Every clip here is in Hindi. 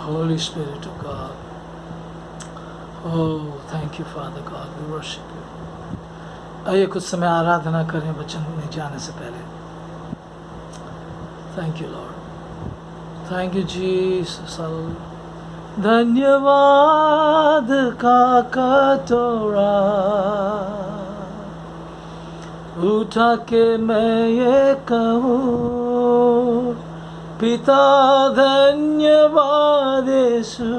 Holy Spirit of God. Oh, thank you, Father God. We worship you. आइए कुछ समय आराधना करें वचन में जाने से पहले. Thank you, Lord. Thank you, Jesus. धन्यवाद का कटोरा उठा के मैं ये कहूँ, पिता धन्यवाद, यीशु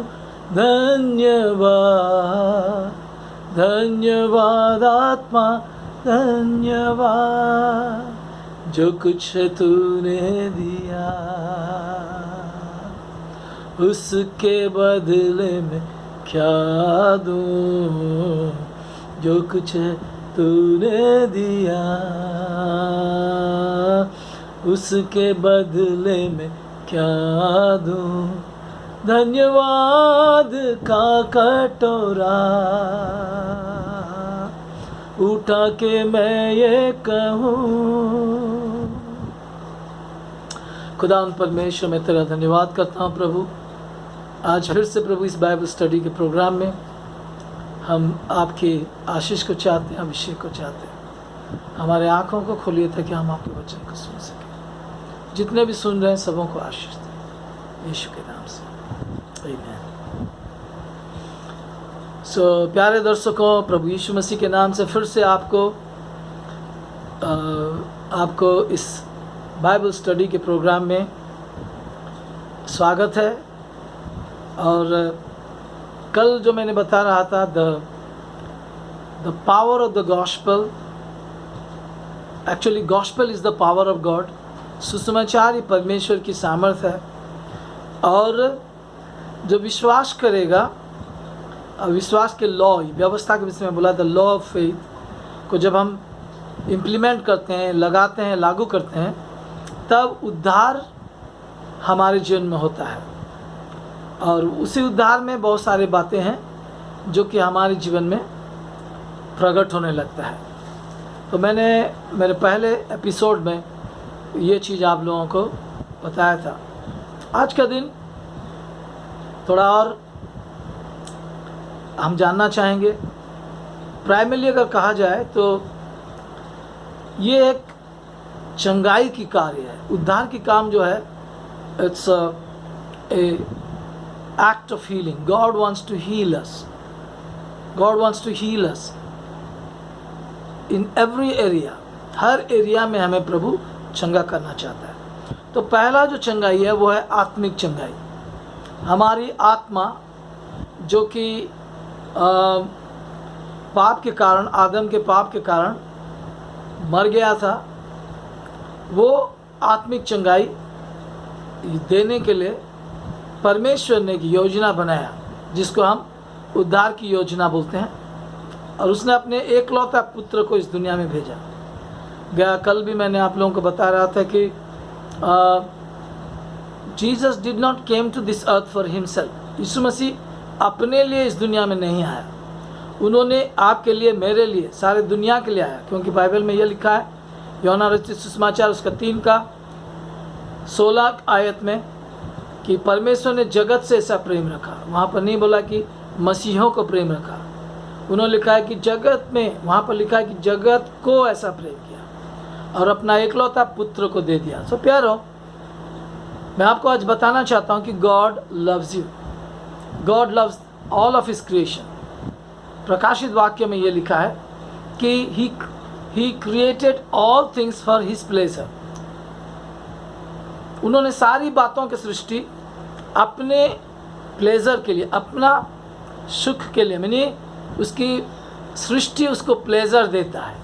धन्यवाद, धन्यवाद आत्मा धन्यवाद, जो कुछ तूने दिया उसके बदले में क्या दूँ, जो कुछ तूने दिया उसके बदले में क्या दूँ, धन्यवाद का कटोरा उठा के मैं ये कहूँ. खुदा परमेश्वर मैं तेरा धन्यवाद करता हूँ प्रभु. आज फिर से प्रभु इस बाइबल स्टडी के प्रोग्राम में हम आपके आशीष को चाहते हैं, अभिषेक को चाहते हैं. हमारे आँखों को खोलिए ताकि हम आपके वचन को सुन सकें. जितने भी सुन रहे हैं सबों को आशीष दें यीशु के नाम से. आमीन. प्यारे दर्शकों, प्रभु यीशु मसीह के नाम से फिर से आपको इस बाइबल स्टडी के प्रोग्राम में स्वागत है. और कल जो मैंने बता रहा था the power of the gospel, actually gospel is the power of God. सुसमाचार ही परमेश्वर की सामर्थ्य है. और जो विश्वास करेगा, विश्वास के लॉ, व्यवस्था के विषय में बोला द लॉ ऑफ फेथ को जब हम इम्प्लीमेंट करते हैं, लगाते हैं, लागू करते हैं, तब उद्धार हमारे जीवन में होता है. और उसी उद्धार में बहुत सारी बातें हैं जो कि हमारे जीवन में प्रकट होने लगता है. तो मैंने मेरे पहले एपिसोड में ये चीज़ आप लोगों को बताया था. आज का दिन थोड़ा और हम जानना चाहेंगे. प्राइमरी अगर कहा जाए तो ये एक चंगाई की कार्य है. उद्धार की काम जो है, it's a act of healing. God wants to heal us. God wants to heal us in every area. Her area में हमें प्रभु चंगा करना चाहता है. तो पहला जो चंगाई है वो है आत्मिक चंगाई. हमारी आत्मा जो कि पाप के कारण, आदम के पाप के कारण मर गया था, वो आत्मिक चंगाई देने के लिए परमेश्वर ने एक योजना बनाया जिसको हम उद्धार की योजना बोलते हैं. और उसने अपने एकलौता पुत्र को इस दुनिया में भेजा गया. कल भी मैंने आप लोगों को बता रहा था कि Jesus did not came to this earth for himself. यीशु मसीह अपने लिए इस दुनिया में नहीं आया. उन्होंने आपके लिए, मेरे लिए, सारे दुनिया के लिए आया. क्योंकि बाइबल में यह लिखा है, यूहन्ना रचित सुसमाचार उसका 3:16 आयत में, कि परमेश्वर ने जगत से ऐसा प्रेम रखा. वहाँ पर नहीं बोला कि मसीहों को प्रेम रखा. उन्होंने लिखा है कि जगत में, वहाँ पर लिखा है कि जगत को ऐसा प्रेम किया और अपना एकलौता पुत्र को दे दिया. सो प्यारो, मैं आपको आज बताना चाहता हूँ कि God loves you. God loves all of his creation. प्रकाशित वाक्य में ये लिखा है कि he created all things for his pleasure. उन्होंने सारी बातों की सृष्टि अपने प्लेजर के लिए, अपना सुख के लिए, यानी उसकी सृष्टि उसको प्लेजर देता है.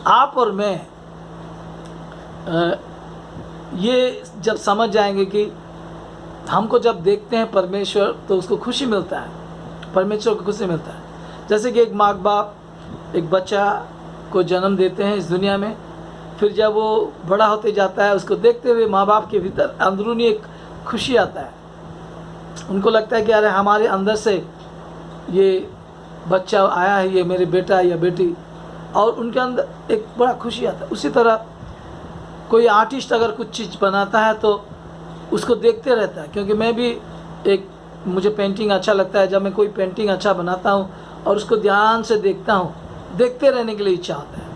आप और मैं ये जब समझ जाएंगे कि हमको जब देखते हैं परमेश्वर तो उसको खुशी मिलता है, परमेश्वर को खुशी मिलता है. जैसे कि एक माँ बाप एक बच्चा को जन्म देते हैं इस दुनिया में, फिर जब वो बड़ा होते जाता है, उसको देखते हुए माँ बाप के भीतर अंदरूनी एक खुशी आता है. उनको लगता है कि अरे हमारे अंदर से ये बच्चा आया है, ये मेरे बेटा या बेटी, और उनके अंदर एक बड़ा खुशी आता है. उसी तरह कोई आर्टिस्ट अगर कुछ चीज़ बनाता है तो उसको देखते रहता है, क्योंकि मैं भी एक मुझे पेंटिंग अच्छा लगता है, जब मैं कोई पेंटिंग अच्छा बनाता हूँ और उसको ध्यान से देखता हूँ, देखते रहने के लिए इच्छा होता है।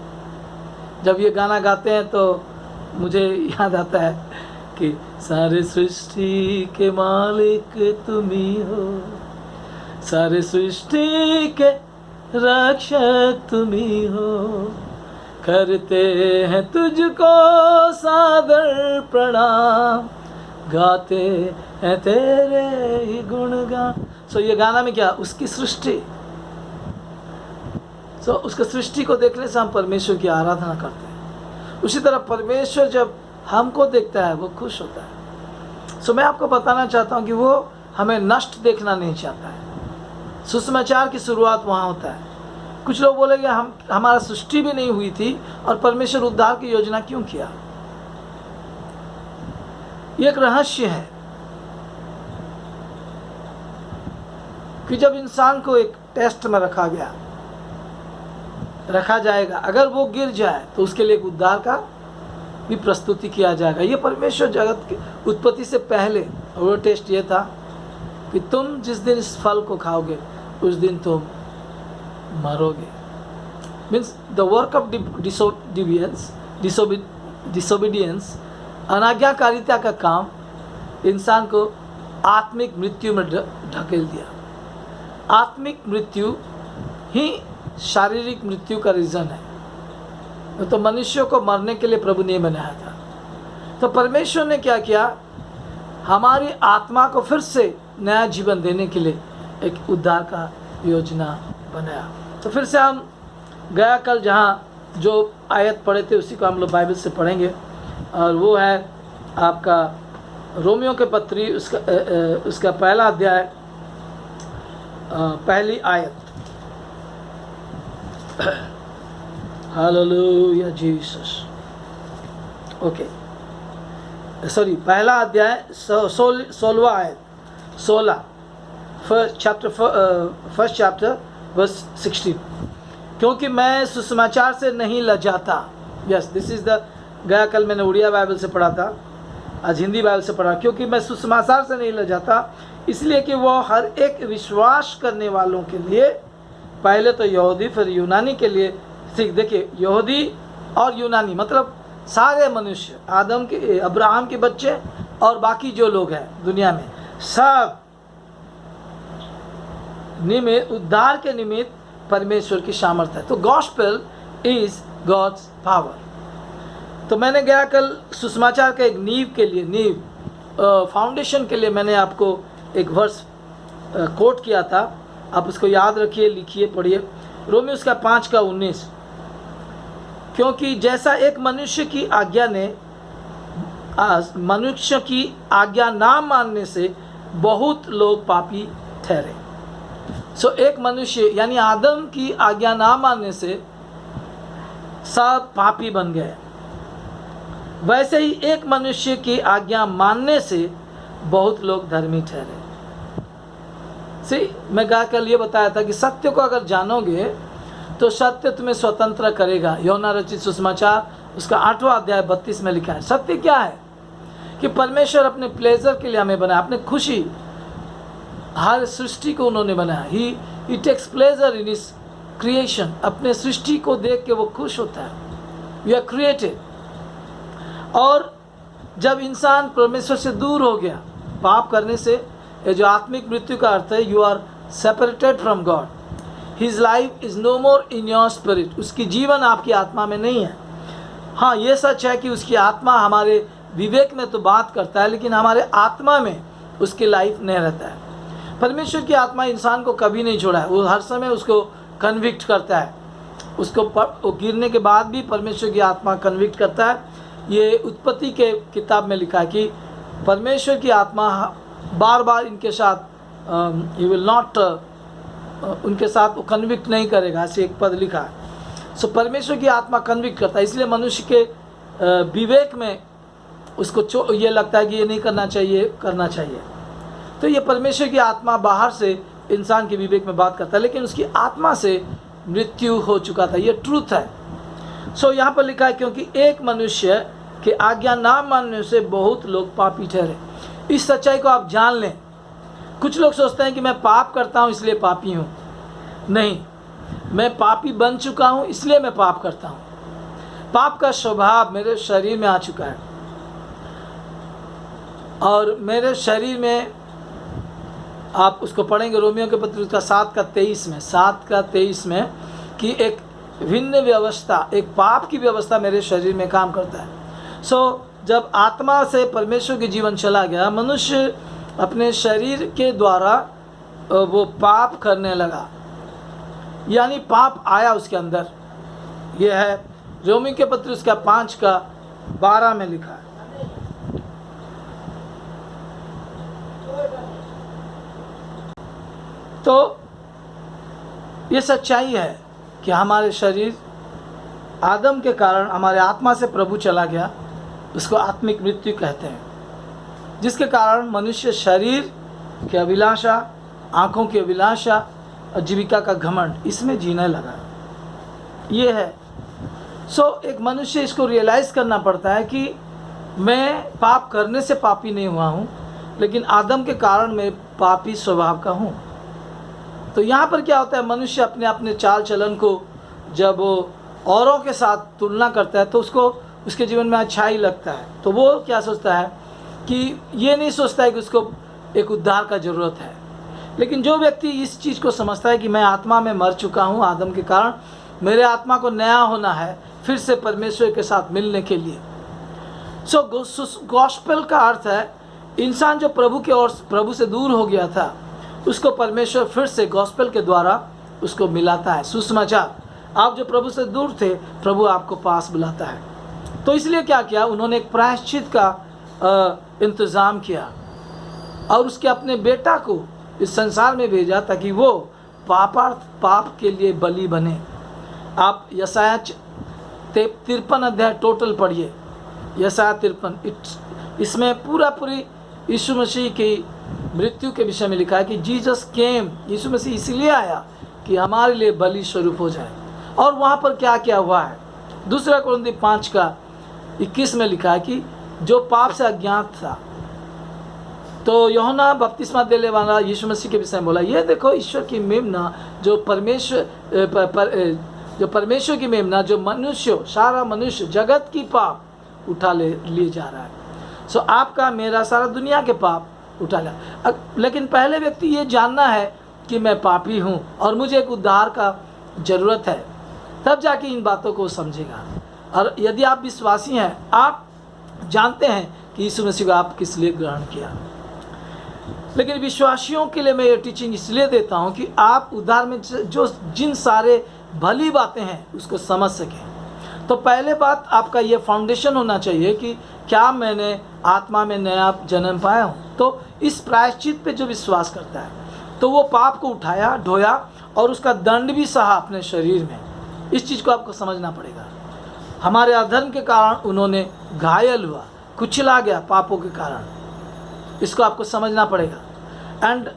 जब ये गाना गाते हैं तो मुझे याद आता है कि सारे सृष्टि के मालिक तुम ही हो, सारे सृष्टि के रक्षक तुम ही हो, करते हैं तुझको सादर प्रणाम, गाते हैं तेरे ही गुणगान। सो ये गाना में क्या, उसकी सृष्टि, सो उसके सृष्टि को देखने से हम परमेश्वर की आराधना करते हैं। उसी तरह परमेश्वर जब हमको देखता है वो खुश होता है। सो मैं आपको बताना चाहता हूँ कि वो हमें नष्ट देखना नहीं चाहता है। सुसमाचार की शुरुआत वहाँ होता है। कुछ लोग बोलेंगे हमारा सृष्टि भी नहीं हुई थी और परमेश्वर उद्धार की योजना क्यों किया। ये एक रहस्य है कि जब इंसान को एक टेस्ट में रखा जाएगा, अगर वो गिर जाए तो उसके लिए एक उद्धार का भी प्रस्तुति किया जाएगा। ये परमेश्वर जगत की उत्पत्ति से पहले वो टेस्ट ये था कि तुम जिस दिन इस फल को खाओगे उस दिन तुम मरोगे। Means the work of disobedience, अनाज्ञाकारिता का काम इंसान को आत्मिक मृत्यु में ढकेल दिया। आत्मिक मृत्यु ही शारीरिक मृत्यु का रीज़न है। तो मनुष्यों को मरने के लिए प्रभु ने बनाया था। तो परमेश्वर ने क्या किया, हमारी आत्मा को फिर से नया जीवन देने के लिए एक उद्धार का योजना बनाया। तो फिर से हम गया कल जहाँ जो आयत पढ़े थे उसी को हम लोग बाइबल से पढ़ेंगे, और वो है आपका रोमियो के पत्री, उसका पहला अध्याय, पहली आयत। Hallelujah Jesus. ओके, सॉरी, पहला अध्याय 16वां आयत, 16, फर्स्ट चैप्टर वर्स 16। क्योंकि मैं सुसमाचार से नहीं लजाता। यस, दिस इज द, गया कल मैंने उड़िया बाइबल से पढ़ा था, आज हिंदी बाइबल से पढ़ा। क्योंकि मैं सुसमाचार से नहीं लजाता, इसलिए कि वो हर एक विश्वास करने वालों के लिए, पहले तो यहूदी फिर यूनानी के लिए, देखिए यहूदी और यूनानी मतलब सारे मनुष्य, आदम के, अब्राहम के बच्चे और बाकी जो लोग हैं दुनिया में, सब निमित्त, उद्धार के निमित्त परमेश्वर की सामर्थ्य है। तो गॉस्पेल इज गॉड्स पावर। तो मैंने गया कल सुसमाचार का एक नींव के लिए, फाउंडेशन के लिए मैंने आपको एक वर्स कोट किया था। आप उसको याद रखिए, लिखिए, पढ़िए। रोमियो उसका 5:19। क्योंकि जैसा एक मनुष्य की आज्ञा ना मानने से बहुत लोग पापी ठहरे। सो एक मनुष्य यानी आदम की आज्ञा ना मानने से सब पापी बन गए, वैसे ही एक मनुष्य की आज्ञा मानने से बहुत लोग धर्मी ठहरे। मैं कल ये बताया था कि सत्य को अगर जानोगे तो सत्य तुम्हें स्वतंत्र करेगा। यूहन्ना रचित सुसमाचार उसका 8वां अध्याय 32 में लिखा है। सत्य क्या है कि परमेश्वर अपने प्लेजर के लिए हमें बनाया, अपने खुशी, हर सृष्टि को उन्होंने बनाया। He takes pleasure in his creation. अपने सृष्टि को देख के वो खुश होता है। We are created. और जब इंसान परमेश्वर से दूर हो गया पाप करने से, ये जो आत्मिक मृत्यु का अर्थ है, you are separated from God. His life is no more in your spirit. उसकी जीवन आपकी आत्मा में नहीं है। हाँ, ये सच है कि उसकी आत्मा हमारे विवेक में तो बात करता है, लेकिन हमारे आत्मा में उसकी लाइफ नहीं रहता है। परमेश्वर की आत्मा इंसान को कभी नहीं छोड़ा है। वो हर समय उसको कन्विक्ट करता है। उसको गिरने के बाद भी परमेश्वर की आत्मा कन्विक्ट करता है। ये उत्पत्ति के किताब में लिखा है कि परमेश्वर की आत्मा बार बार इनके साथ ही विल नॉट, उनके साथ वो कन्विक्ट नहीं करेगा, ऐसे एक पद लिखा है। सो परमेश्वर की आत्मा कन्विक्ट करता है। इसलिए मनुष्य के विवेक में उसको ये लगता है कि ये नहीं करना चाहिए, करना चाहिए। तो ये परमेश्वर की आत्मा बाहर से इंसान के विवेक में बात करता है, लेकिन उसकी आत्मा से मृत्यु हो चुका था। ये ट्रूथ है। सो यहाँ पर लिखा है क्योंकि एक मनुष्य के आज्ञा ना मानने से बहुत लोग पापी ठहरे। इस सच्चाई को आप जान लें कुछ लोग सोचते हैं कि मैं पाप करता हूँ इसलिए पापी हूँ। नहीं, मैं पापी बन चुका हूँ इसलिए मैं पाप करता हूँ। पाप का स्वभाव मेरे शरीर में आ चुका है और मेरे शरीर में, आप उसको पढ़ेंगे रोमियो के पत्र उसका 7:23 में कि एक भिन्न व्यवस्था, एक पाप की व्यवस्था मेरे शरीर में काम करता है। जब आत्मा से परमेश्वर के जीवन चला गया, मनुष्य अपने शरीर के द्वारा वो पाप करने लगा, यानी पाप आया उसके अंदर। यह है रोमी के पत्र उसका 5:12 में लिखा है। तो ये सच्चाई है कि हमारे शरीर आदम के कारण हमारे आत्मा से प्रभु चला गया, उसको आत्मिक मृत्यु कहते हैं, जिसके कारण मनुष्य शरीर की अभिलाषा, आँखों की अभिलाषा और जीविका का घमंड इसमें जीने लगा। ये है। एक मनुष्य इसको रियलाइज़ करना पड़ता है कि मैं पाप करने से पापी नहीं हुआ हूँ, लेकिन आदम के कारण मैं पापी स्वभाव का हूँ। तो यहाँ पर क्या होता है, मनुष्य अपने अपने चाल चलन को जब वो औरों के साथ तुलना करता है तो उसको उसके जीवन में अच्छाई लगता है। तो वो क्या सोचता है कि ये नहीं सोचता है कि उसको एक उद्धार का ज़रूरत है। लेकिन जो व्यक्ति इस चीज़ को समझता है कि मैं आत्मा में मर चुका हूँ आदम के कारण, मेरे आत्मा को नया होना है फिर से परमेश्वर के साथ मिलने के लिए। गॉस्पेल का अर्थ है इंसान जो प्रभु के और प्रभु से दूर हो गया था, उसको परमेश्वर फिर से गॉस्पेल के द्वारा उसको मिलाता है। सुसमाचार, आप जो प्रभु से दूर थे, प्रभु आपको पास बुलाता है। तो इसलिए क्या किया, उन्होंने एक प्रायश्चित का इंतज़ाम किया और उसके अपने बेटा को इस संसार में भेजा ताकि वो पाप के लिए बलि बने। आप यशाया 53 टोटल पढ़िए, यशाया 53। इसमें पूरी यीशु मसीह की मृत्यु के विषय में लिखा है कि जीसस केम, यीशु मसीह इसलिए आया कि हमारे लिए बलि स्वरूप हो जाए। और वहाँ पर क्या क्या हुआ है, 2 कुरिन्थी 5:21 में लिखा है कि जो पाप से अज्ञात था, तो यूहन्ना बपतिस्मा देने वाला यीशु मसीह के विषय में बोला, ये देखो ईश्वर की मेमना जो परमेश्वर की मेमना जो सारा मनुष्य जगत की पाप उठा लिए जा रहा है। आपका मेरा सारा दुनिया के पाप उठा लिया। लेकिन पहले व्यक्ति ये जानना है कि मैं पापी हूँ और मुझे एक उद्धार का ज़रूरत है, तब जाके इन बातों को समझेगा। और यदि आप विश्वासी हैं, आप जानते हैं कि यीशु मसीह को आप किस लिए ग्रहण किया। लेकिन विश्वासियों के लिए मैं ये टीचिंग इसलिए देता हूँ कि आप उद्धार में जिन सारे भली बातें हैं उसको समझ सकें। तो पहले बात आपका ये फाउंडेशन होना चाहिए कि क्या मैंने आत्मा में नया जन्म पाया हूँ। तो इस प्रायश्चित पे जो विश्वास करता है, तो वो पाप को उठाया, ढोया और उसका दंड भी सहा अपने शरीर में। इस चीज़ को आपको समझना पड़ेगा। हमारे अधर्म के कारण उन्होंने घायल हुआ, कुचला गया पापों के कारण, इसको आपको समझना पड़ेगा। एंड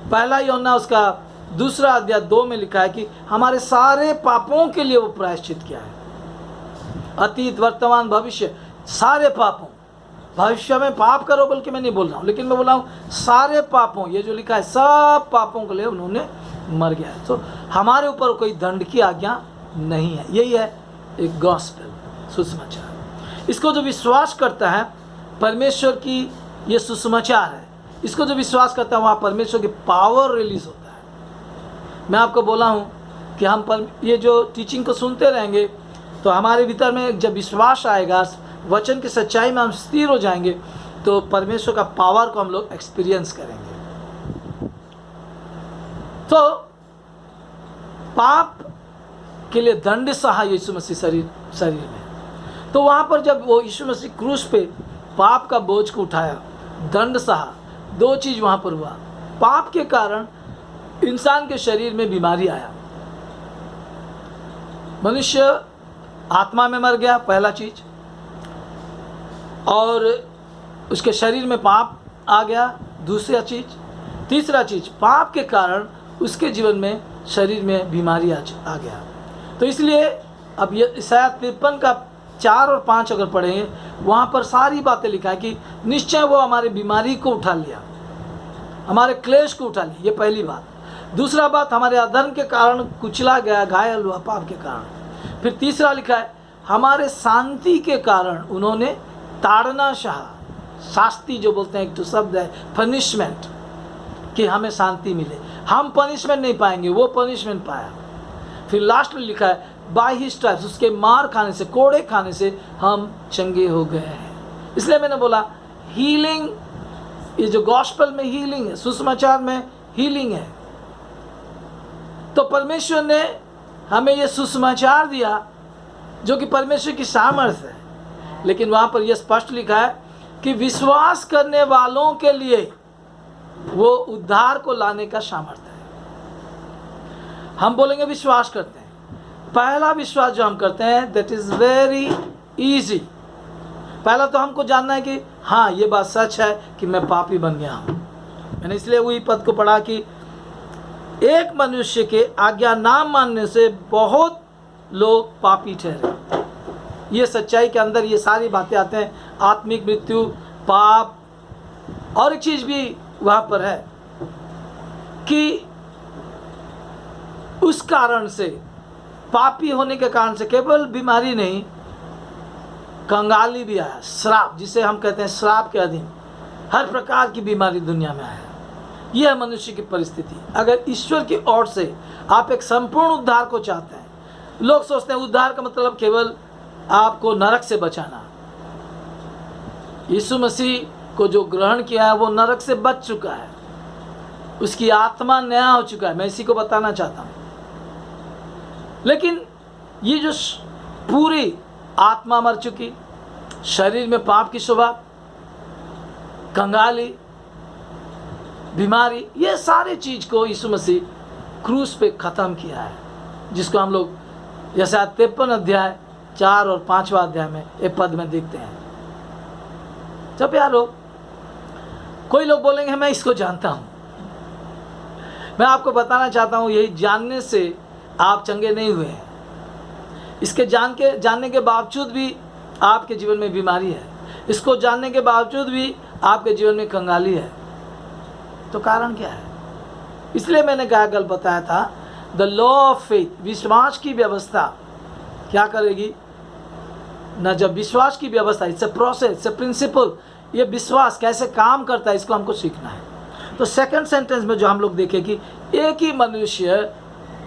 1 यूहन्ना उसका 2:2 में लिखा है कि हमारे सारे पापों के लिए वो प्रायश्चित किया है। अतीत, वर्तमान, भविष्य, सारे पापों। भविष्य में पाप करो बल्कि मैं नहीं बोल रहा हूँ, लेकिन मैं बोल रहा हूँ सारे पापों, ये जो लिखा है सब पापों के लिए उन्होंने मर गया है। तो हमारे ऊपर कोई दंड की आज्ञा नहीं है। यही है एक गॉस्पेल, सुसमाचार। इसको जो विश्वास करता है, परमेश्वर की ये सुसमाचार है, इसको जो विश्वास करता है वहाँ परमेश्वर की पावर रिलीज होता है। मैं आपको बोला हूँ कि हम ये जो टीचिंग को सुनते रहेंगे तो हमारे भीतर में जब विश्वास आएगा, वचन की सच्चाई में हम स्थिर हो जाएंगे, तो परमेश्वर का पावर को हम लोग एक्सपीरियंस करेंगे। तो पाप के लिए दंड सहा यीशु मसीह शरीर में। तो वहाँ पर जब वो यीशु मसीह क्रूस पे पाप का बोझ को उठाया, दंड सहा, 2 चीज़ वहाँ पर हुआ। पाप के कारण इंसान के शरीर में बीमारी आया, मनुष्य आत्मा में मर गया, पहला चीज़, और उसके शरीर में पाप आ गया, दूसरा चीज़। तीसरा चीज़, पाप के कारण उसके जीवन में शरीर में बीमारी आ गया। तो इसलिए अब ये यशाया 53 का 4 और 5 अगर पढ़ें, वहाँ पर सारी बातें लिखा है कि निश्चय वो हमारी बीमारी को उठा लिया। हमारे क्लेश को उठा लिया, ये पहली बात। दूसरा बात, हमारे अधर्म के कारण कुचला गया, घायल हुआ पाप के कारण। फिर तीसरा लिखा है, हमारे शांति के कारण उन्होंने ताड़ना सहा। शास्ति जो बोलते हैं, एक तो शब्द है पनिशमेंट, कि हमें शांति मिले। हम पनिशमेंट नहीं पाएंगे, वो पनिशमेंट पाया। फिर लास्ट में लिखा है, बाय हिज स्ट्राइप्स, उसके मार खाने से, कोड़े खाने से हम चंगे हो गए हैं। इसलिए मैंने बोला हीलिंग, ये जो गॉस्पेल में हीलिंग है, सुसमाचार में हीलिंग है। तो परमेश्वर ने हमें ये सुसमाचार दिया जो कि परमेश्वर की सामर्थ्य है। लेकिन वहाँ पर यह स्पष्ट लिखा है कि विश्वास करने वालों के लिए वो उद्धार को लाने का सामर्थ्य है। हम बोलेंगे विश्वास करते हैं। पहला विश्वास जो हम करते हैं, दैट इज़ वेरी इजी। पहला तो हमको जानना है कि हाँ, ये बात सच है कि मैं पापी बन गया हूँ। मैंने इसलिए वही पद को पढ़ा कि एक मनुष्य के आज्ञा ना मानने से बहुत लोग पापी ठहरे। ये सच्चाई के अंदर ये सारी बातें आते हैं, आत्मिक मृत्यु, पाप, और एक चीज़ भी वहाँ पर है कि उस कारण से, पापी होने के कारण से केवल बीमारी नहीं, कंगाली भी आया, श्राप, जिसे हम कहते हैं श्राप के अधीन, हर प्रकार की बीमारी दुनिया में आया। यह है मनुष्य की परिस्थिति। अगर ईश्वर की ओर से आप एक संपूर्ण उद्धार को चाहते हैं, लोग सोचते हैं उद्धार का मतलब केवल आपको नरक से बचाना। यीशु मसीह को जो ग्रहण किया है वो नरक से बच चुका है, उसकी आत्मा नया हो चुका है। मैं इसी को बताना चाहता हूँ। लेकिन ये जो पूरी आत्मा मर चुकी, शरीर में पाप की शोभा, कंगाली, बीमारी, ये सारे चीज़ को यीशु मसीह क्रूस पे ख़त्म किया है, जिसको हम लोग जैसे 53 अध्याय 4 और 5वां अध्याय में एक पद में देखते हैं। जब प्यारो, कोई लोग बोलेंगे मैं इसको जानता हूँ। मैं आपको बताना चाहता हूँ, यही जानने से आप चंगे नहीं हुए हैं। इसके जानने के बावजूद भी आपके जीवन में बीमारी है, इसको जानने के बावजूद भी आपके जीवन में कंगाली है। तो कारण क्या है? इसलिए मैंने कल बताया था, द लॉ ऑफ फेथ, विश्वास की व्यवस्था क्या करेगी ना। जब विश्वास की व्यवस्था, it's a process, it's a principle, ये विश्वास कैसे काम करता है, इसको हमको सीखना है। तो सेकंड सेंटेंस में जो हम लोग देखें कि एक ही मनुष्य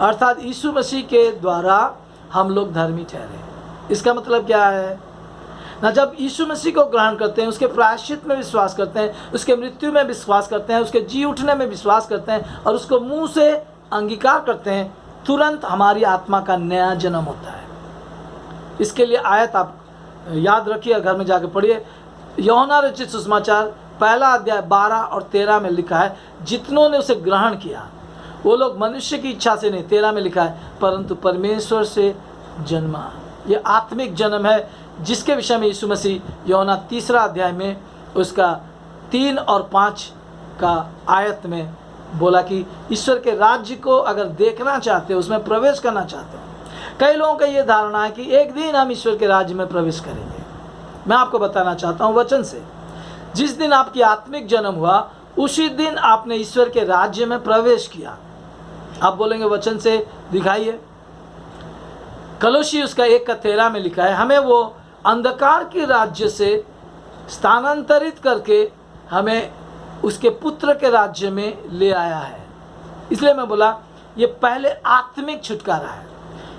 अर्थात यीशु मसीह के द्वारा हम लोग धर्मी ठहरे। इसका मतलब क्या है ना, जब यीशु मसीह को ग्रहण करते हैं, उसके प्रायश्चित में विश्वास करते हैं, उसके मृत्यु में विश्वास करते हैं, उसके जी उठने में विश्वास करते हैं और उसको मुंह से अंगीकार करते हैं, तुरंत हमारी आत्मा का नया जन्म होता है। इसके लिए आयत आप याद रखिए, घर में जाके पढ़िए। यूहन्ना रचित सुसमाचार 1 अध्याय 12 और 13 में लिखा है, जितनों ने उसे ग्रहण किया वो लोग मनुष्य की इच्छा से नहीं, 13 में लिखा है, परंतु परमेश्वर से जन्मा। ये आत्मिक जन्म है, जिसके विषय में यीशु मसीह यूहन्ना 3 अध्याय में उसका 3 और 5 का आयत में बोला कि ईश्वर के राज्य को अगर देखना चाहते हो, उसमें प्रवेश करना चाहते हो। कई लोगों का ये धारणा है कि एक दिन हम ईश्वर के राज्य में प्रवेश करेंगे। मैं आपको बताना चाहता हूँ वचन से, जिस दिन आपकी आत्मिक जन्म हुआ उसी दिन आपने ईश्वर के राज्य में प्रवेश किया। आप बोलेंगे वचन से दिखाइए। कलोसी उसका 1:13 में लिखा है, हमें वो अंधकार के राज्य से स्थानांतरित करके हमें उसके पुत्र के राज्य में ले आया है। इसलिए मैं बोला ये पहले आत्मिक छुटकारा है,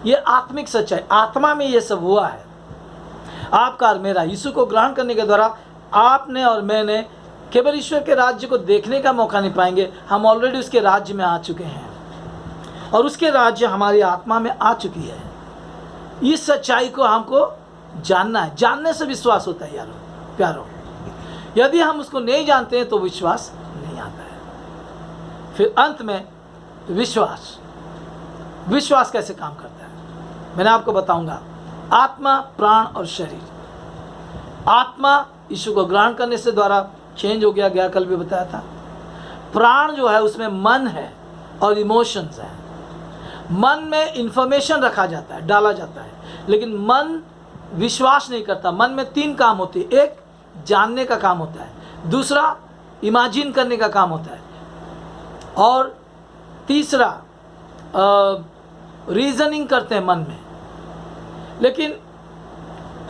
ये आत्मिक सच्चाई, आत्मा में ये सब हुआ है। आपका और मेरा यीशु को ग्रहण करने के द्वारा आपने और मैंने केवल ईश्वर के राज्य को देखने का मौका नहीं पाएंगे, हम ऑलरेडी उसके राज्य में आ चुके हैं और उसके राज्य हमारी आत्मा में आ चुकी है। इस सच्चाई को हमको जानना है, जानने से विश्वास होता है यारो प्यारो। यदि हम उसको नहीं जानते हैं तो विश्वास नहीं आता है। फिर अंत में विश्वास कैसे काम करता है मैंने आपको बताऊंगा। आत्मा, प्राण और शरीर। आत्मा यीशु को ग्रहण करने से द्वारा चेंज हो गया, कल भी बताया था। प्राण जो है उसमें मन है और इमोशंस है। मन में इंफॉर्मेशन रखा जाता है, डाला जाता है, लेकिन मन विश्वास नहीं करता। मन में 3 काम होते हैं, एक जानने का काम होता है, दूसरा इमेजिन करने का काम होता है, और तीसरा रीजनिंग करते हैं मन में। लेकिन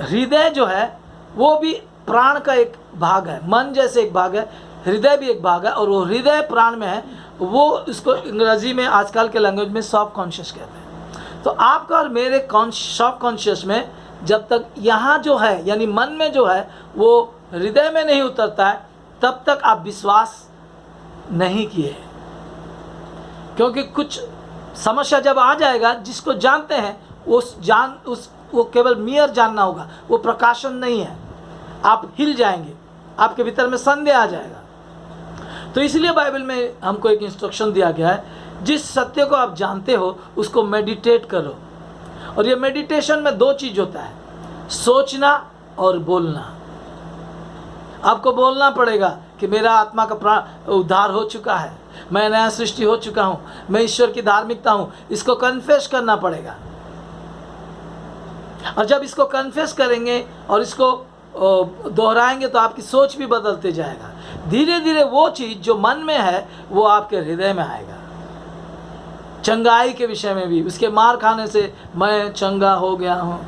हृदय जो है वो भी प्राण का एक भाग है, मन जैसे एक भाग है, हृदय भी एक भाग है, और वो हृदय प्राण में है, वो इसको अंग्रेजी में आजकल के लैंग्वेज में सॉफ्ट कॉन्शियस कहते हैं। तो आपका और मेरे सॉफ्ट कॉन्शियस में जब तक यहाँ जो है यानी मन में जो है वो हृदय में नहीं उतरता है, तब तक आप विश्वास नहीं किए। क्योंकि कुछ समस्या जब आ जाएगा, जिसको जानते हैं वो केवल मियर जानना होगा, वो प्रकाशन नहीं है। आप हिल जाएंगे, आपके भीतर में संदेह आ जाएगा। तो इसलिए बाइबल में हमको एक इंस्ट्रक्शन दिया गया है, जिस सत्य को आप जानते हो उसको मेडिटेट करो। और ये मेडिटेशन में दो चीज़ होता है, सोचना और बोलना। आपको बोलना पड़ेगा कि मेरा आत्मा का प्राण उद्धार हो चुका है, मैं नया सृष्टि हो चुका हूँ, मैं ईश्वर की धार्मिकता हूँ, इसको कन्फेस करना पड़ेगा। और जब इसको कन्फेस करेंगे और इसको दोहराएंगे तो आपकी सोच भी बदलते जाएगा। धीरे धीरे वो चीज़ जो मन में है वो आपके हृदय में आएगा। चंगाई के विषय में भी, उसके मार खाने से मैं चंगा हो गया हूँ।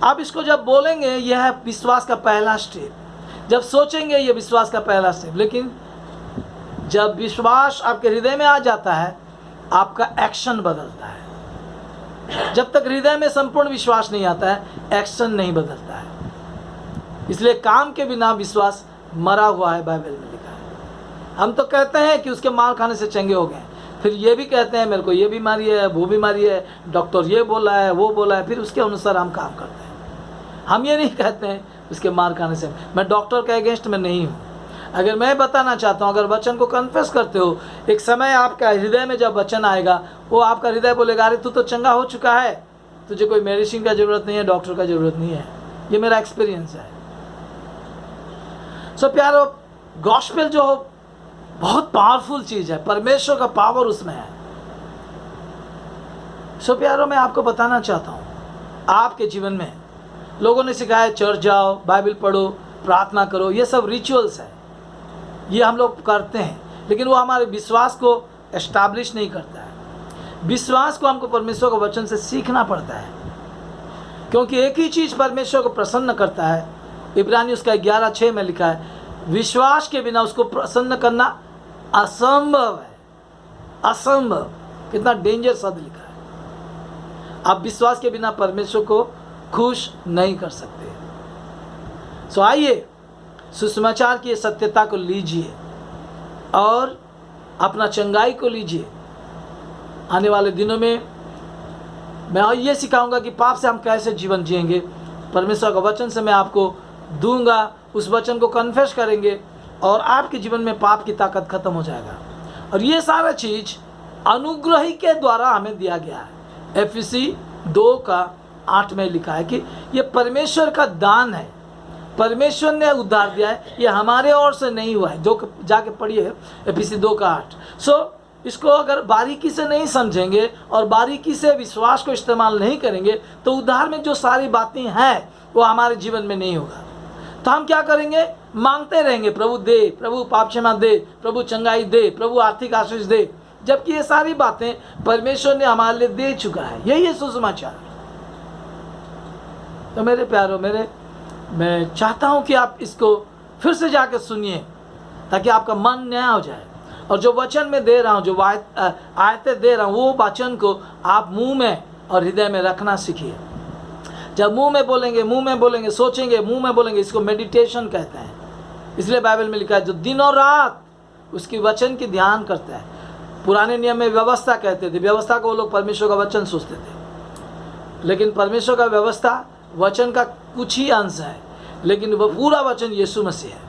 आप इसको जब बोलेंगे, यह है विश्वास का पहला स्टेप। जब सोचेंगे, ये विश्वास का पहला स्टेप। लेकिन जब विश्वास आपके हृदय में आ जाता है, आपका एक्शन बदलता है। जब तक हृदय में संपूर्ण विश्वास नहीं आता है, एक्शन नहीं बदलता है। इसलिए काम के बिना विश्वास मरा हुआ है, बाइबल में लिखा है। हम तो कहते हैं कि उसके मार खाने से चंगे हो गए, फिर ये भी कहते हैं मेरे को ये बीमारी है, वो बीमारी है, डॉक्टर ये बोला है, वो बोला है, फिर उसके अनुसार हम काम करते हैं। हम ये नहीं कहते हैं उसके मार खाने से। मैं डॉक्टर के अगेंस्ट में नहीं हूँ। अगर मैं बताना चाहता हूँ, अगर वचन को कन्फेस करते हो, एक समय आपका हृदय में जब वचन आएगा, वो आपका हृदय बोलेगा, अरे तू तो चंगा हो चुका है, तुझे कोई मेडिसिन का ज़रूरत नहीं है, डॉक्टर का ज़रूरत नहीं है। ये मेरा एक्सपीरियंस है। सो प्यारो, गॉस्पेल जो बहुत पावरफुल चीज़ है, परमेश्वर का पावर उसमें है। सो प्यारो, मैं आपको बताना चाहता हूँ, आपके जीवन में लोगों ने सिखाया चर्च जाओ, बाइबल पढ़ो, प्रार्थना करो, ये सब रिचुअल्स है, ये हम लोग करते हैं, लेकिन वो हमारे विश्वास को एस्टैब्लिश नहीं करता है। विश्वास को हमको परमेश्वर के वचन से सीखना पड़ता है, क्योंकि एक ही चीज़ परमेश्वर को प्रसन्न करता है। इब्रानी उसका 11:6 में लिखा है, विश्वास के बिना उसको प्रसन्न करना असंभव है। असंभव, कितना डेंजर शब्द लिखा है। आप विश्वास के बिना परमेश्वर को खुश नहीं कर सकते। सो आइए, सुसमाचार की सत्यता को लीजिए और अपना चंगाई को लीजिए। आने वाले दिनों में मैं ये सिखाऊंगा कि पाप से हम कैसे जीवन जिएंगे। परमेश्वर का वचन से मैं आपको दूंगा, उस वचन को कन्फेस करेंगे और आपके जीवन में पाप की ताकत खत्म हो जाएगा। और ये सारा चीज़ अनुग्रह ही के द्वारा हमें दिया गया है। एफएसी 2:8 में लिखा है कि ये परमेश्वर का दान है, परमेश्वर ने उद्धार दिया है, ये हमारे ओर से नहीं हुआ है। जो जाके पढ़िए एफएसी 2:8। सो इसको अगर बारीकी से नहीं समझेंगे और बारीकी से विश्वास को इस्तेमाल नहीं करेंगे, तो उद्धार में जो सारी बातें हैं वो हमारे जीवन में नहीं होगा। तो हम क्या करेंगे? मांगते रहेंगे, प्रभु दे, प्रभु पाप क्षमा दे, प्रभु चंगाई दे, प्रभु आर्थिक आशीष दे, जबकि ये सारी बातें परमेश्वर ने हमारे लिए दे चुका है। यही है सुसमाचार। तो मेरे प्यारो, मैं चाहता हूं कि आप इसको फिर से जाकर सुनिए, ताकि आपका मन नया हो जाए। और जो वचन में दे रहा हूँ, जो आयतें दे रहा हूँ, वो वचन को आप मुंह में और हृदय में रखना सीखिए। जब मुंह में बोलेंगे, सोचेंगे, मुंह में बोलेंगे, इसको मेडिटेशन कहते हैं। इसलिए बाइबल में लिखा है, जो दिन और रात उसकी वचन की ध्यान करता है। पुराने नियम में व्यवस्था कहते थे, व्यवस्था को वो लोग परमेश्वर का वचन सोचते थे, लेकिन परमेश्वर का व्यवस्था वचन का कुछ ही अंश है, लेकिन वह पूरा वचन यीशु मसीह है।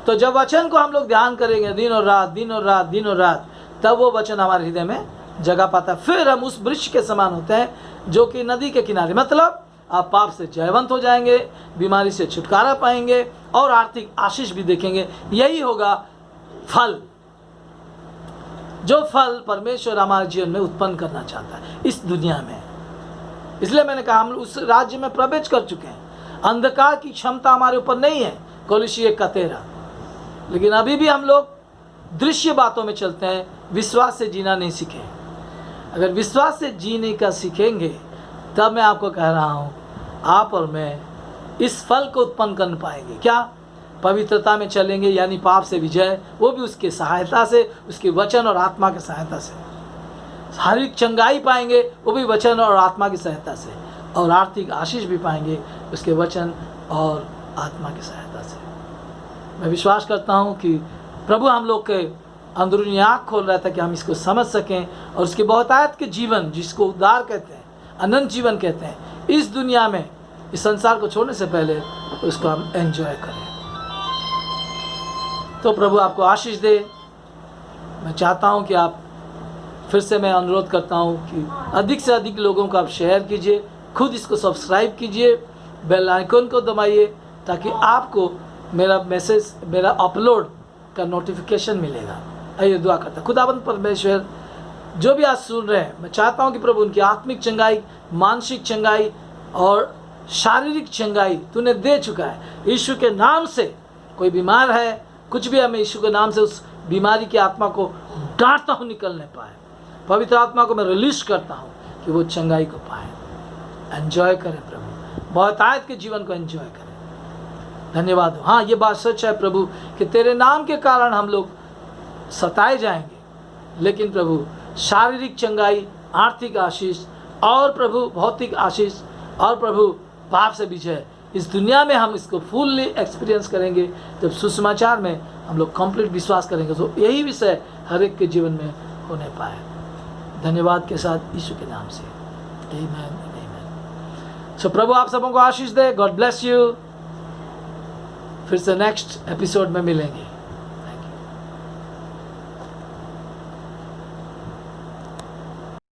तो जब वचन को हम लोग ध्यान करेंगे दिन और रात, तब वो वचन हमारे हृदय में जगह पाता है। फिर हम उस वृक्ष के समान होते हैं जो कि नदी के किनारे, मतलब आप पाप से जयवंत हो जाएंगे, बीमारी से छुटकारा पाएंगे और आर्थिक आशीष भी देखेंगे। यही होगा फल, जो फल परमेश्वर हमारे जीवन में उत्पन्न करना चाहता है इस दुनिया में। इसलिए मैंने कहा, हम उस राज्य में प्रवेश कर चुके हैं। अंधकार की क्षमता हमारे ऊपर नहीं है, कोलोसी 1:13। लेकिन अभी भी हम लोग दृश्य बातों में चलते हैं, विश्वास से जीना नहीं सीखे। अगर विश्वास से जीने का सीखेंगे तब मैं आपको कह रहा हूँ आप और मैं इस फल को उत्पन्न कर पाएंगे। क्या? पवित्रता में चलेंगे, यानी पाप से विजय, वो भी उसके सहायता से, उसके वचन और आत्मा की सहायता से। शारीरिक चंगाई पाएंगे, वो भी वचन और आत्मा की सहायता से। और आर्थिक आशीष भी पाएंगे उसके वचन और आत्मा की सहायता से। मैं विश्वास करता हूँ कि प्रभु हम लोग के अंदरूनी आँख खोल रहा था कि हम इसको समझ सकें और उसके बहुतायत के जीवन, जिसको उद्धार कहते हैं, अनंत जीवन कहते हैं, इस दुनिया में, इस संसार को छोड़ने से पहले उसको हम एंजॉय करें। तो प्रभु आपको आशीष दे। मैं चाहता हूँ कि आप, फिर से मैं अनुरोध करता हूँ कि अधिक से अधिक लोगों को आप शेयर कीजिए, खुद इसको सब्सक्राइब कीजिए, बेल आइकन को दबाइए, ताकि आपको मेरा मैसेज, मेरा अपलोड का नोटिफिकेशन मिलेगा। आइए दुआ करता हूँ। खुदाबंद परमेश्वर, जो भी आज सुन रहे हैं, मैं चाहता हूँ कि प्रभु उनकी आत्मिक चंगाई, मानसिक चंगाई और शारीरिक चंगाई तूने दे चुका है। यीशु के नाम से कोई बीमार है, कुछ भी, हमें यीशु के नाम से उस बीमारी की आत्मा को डांटता हूँ निकलने पाए। पवित्र आत्मा को मैं रिलीज करता हूँ कि वो चंगाई को पाए, एंजॉय करें प्रभु, बहुतायत के जीवन को एंजॉय करें। धन्यवाद हो। हाँ, ये बात सच है प्रभु कि तेरे नाम के कारण हम लोग सताए जाएंगे, लेकिन प्रभु शारीरिक चंगाई, आर्थिक आशीष और प्रभु भौतिक आशीष और प्रभु पाप से विजय, इस दुनिया में हम इसको फुल्ली एक्सपीरियंस करेंगे जब सुसमाचार में हम लोग कंप्लीट विश्वास करेंगे। तो यही विषय हर एक के जीवन में होने पाए। धन्यवाद के साथ यीशु के नाम से, आमीन, आमीन। सो प्रभु आप सबों को आशीष दे। God bless you. फिर से नेक्स्ट एपिसोड में मिलेंगे।